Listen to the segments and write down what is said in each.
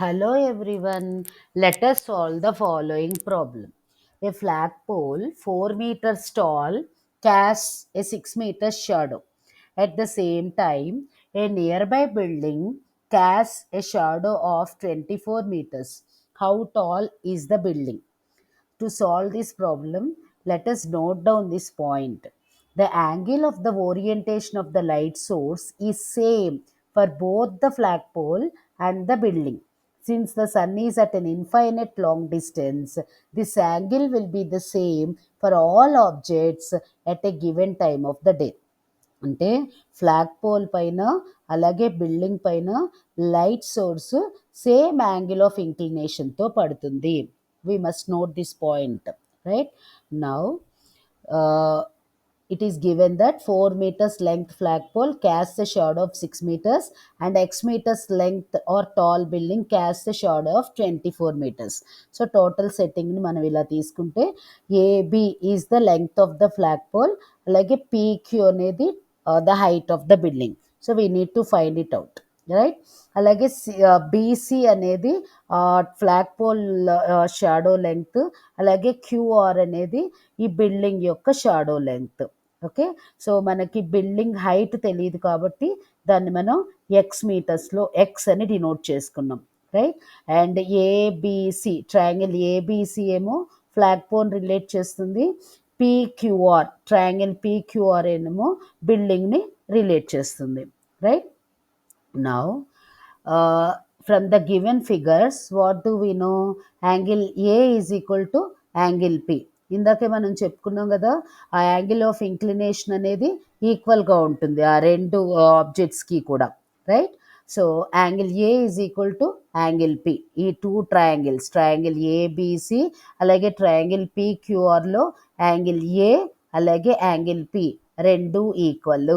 Hello everyone, let us solve the following problem. A flagpole 4 meters tall casts a 6 meters shadow. At the same time, a nearby building casts a shadow of 24 meters. How tall is the building? To solve this problem, let us note down this point. The angle of the orientation of the light source is same for both the flagpole and the building. Since the sun is at an infinite long distance, this angle will be the same for all objects at a given time of the day. అంటే flag pole పైన అలాగే building పైన light source same angle of ఇంక్లినేషన్తో పడుతుంది. We must note this point, right? Now, it is given that 4 meters length flagpole casts a shadow of 6 meters and x meters length or tall building casts a shadow of 24 meters. So total setting ni మనం ఇలా తీసుకుంటే AB is the length of the flagpole, అలాగే PQ అనేది the height of the building. So we need to find it out, right. అలాగే BC అనేది flag pole shadow length, అలాగే QR అనేది ఈ బిల్డింగ్ యొక్క షాడో లెంగ్త్. ఓకే, సో మనకి building height తెలియదు కాబట్టి దాన్ని మనం ఎక్స్ మీటర్స్లో ఎక్స్ అని డినోట్ చేసుకున్నాం, right. And ABC triangle ABC ఏమో ఫ్లాగ్ పోల్ రిలేట్ చేస్తుంది, పీక్యూఆర్ ట్రయాంగిల్ పీక్యూఆర్ ఏమో బిల్డింగ్ని రిలేట్ చేస్తుంది, right. Now, from the given figures, what do we know? Angle A is equal to angle P. ఇందాకే మనం చెప్పుకున్నాం కదా, ఆ యాంగిల్ ఆఫ్ ఇంక్లినేషన్ అనేది ఈక్వల్గా ఉంటుంది ఆ రెండు ఆబ్జెక్ట్స్కి కూడా, right. So angle A is equal to angle P. ఈ టూ ట్రయాంగిల్స్, ట్రయాంగిల్ ఏబిసి అలాగే ట్రయాంగిల్ పిక్యూఆర్లో యాంగిల్ ఏ అలాగే యాంగిల్ పి రెండు ఈక్వల్,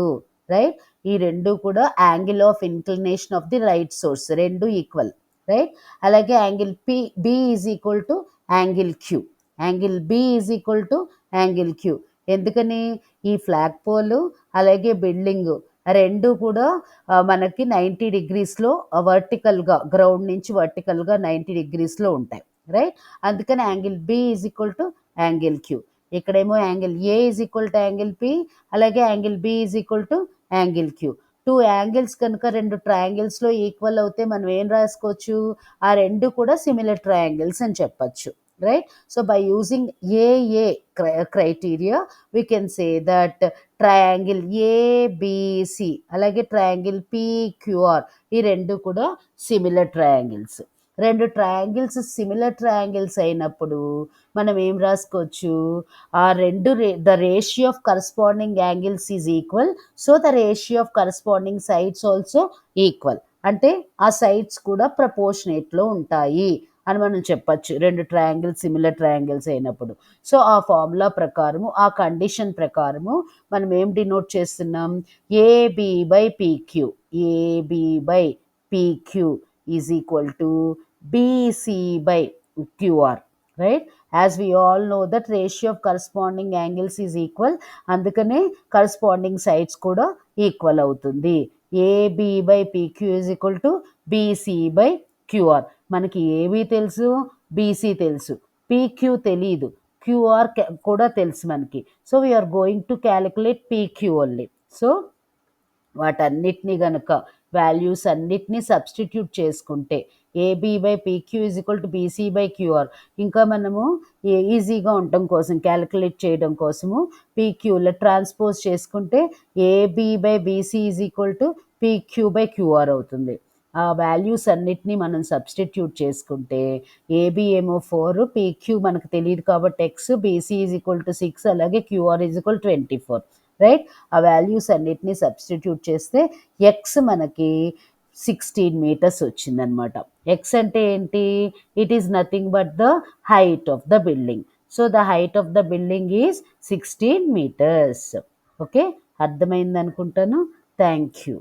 రైట్. ఈ రెండు కూడా angle of inclination of the right source రెండు ఈక్వల్, రైట్. అలాగే angle B is equal to angle Q, angle B is equal to angle Q. ఎందుకని? ఈ ఫ్లాగ్ పోల్ అలాగే బిల్డింగ్ రెండు కూడా మనకి 90 డిగ్రీస్లో వర్టికల్గా, గ్రౌండ్ నుంచి వర్టికల్గా 90 డిగ్రీస్లో ఉంటాయి, రైట్. అందుకని angle B is equal to angle Q. ఇక్కడేమో angle A is equal to angle P, అలాగే angle B is equal to angle Q. Two angles కనుక రెండు ట్రయాంగిల్స్లో ఈక్వల్ అవుతే మనం ఏం రాసుకోవచ్చు? ఆ రెండు కూడా సిమిలర్ ట్రయాంగిల్స్ అని చెప్పచ్చు, right. So by using AA criteria we can say that triangle ABC అలాగే ట్రయాంగిల్ పిక్యూఆర్ ఈ రెండు కూడా సిమిలర్ ట్రయాంగిల్స్. రెండు ట్రయాంగిల్స్ సిమిలర్ ట్రయాంగిల్స్ అయినప్పుడు మనం ఏం రాసుకోవచ్చు? ఆ రెండు the ratio of corresponding angles is equal, so the ratio of corresponding sides also equal. అంటే ఆ సైడ్స్ కూడా ప్రపోర్షనేట్లో ఉంటాయి అని మనం చెప్పచ్చు, రెండు ట్రయాంగిల్స్ సిమిలర్ ట్రయాంగిల్స్ అయినప్పుడు. సో ఆ ఫార్ములా ప్రకారము, ఆ కండిషన్ ప్రకారము మనం ఏం డినోట్ చేస్తున్నాం? AB by PQ, AB by PQ is equal to BC by QR, right? As we all know that ratio of corresponding angles is equal, అందుకనే corresponding sides కూడా ఈక్వల్ అవుతుంది. AB by PQ is equal to BC by QR. మనకి AB తెలుసు, BC తెలుసు, PQ తెలీదు, QR కూడా తెలుసు మనకి. So we are going to calculate PQ only. So వాటన్నిటినీ గనక వాల్యూస్ అన్నిటినీ సబ్స్టిట్యూట్ చేసుకుంటే AB by PQ is equal to BC by QR, ఇంకా మనము ఈజీగా ఉండటం కోసం క్యాలిక్యులేట్ చేయడం కోసము పీక్యూలో ట్రాన్స్పోజ్ చేసుకుంటే AB by BC is equal to PQ by QR అవుతుంది. ఆ వాల్యూస్ అన్నిటినీ మనం సబ్స్టిట్యూట్ చేసుకుంటే ఏబీ ఏమో 4, పీక్యూ మనకు తెలియదు కాబట్టి x, BC is equal to 6 అలాగే క్యూఆర్ ఈజ్ ఈక్వల్ 24, రైట్. ఆ వాల్యూస్ అన్నిటినీ సబ్స్టిట్యూట్ చేస్తే ఎక్స్ మనకి 16 మీటర్స్ వచ్చిందనమాట. ఎక్స్ అంటే ఏంటి? It is nothing but the height of the building. So the height of the building is 16 metres. Okay, అర్థమైంది అనుకుంటాను. Thank you.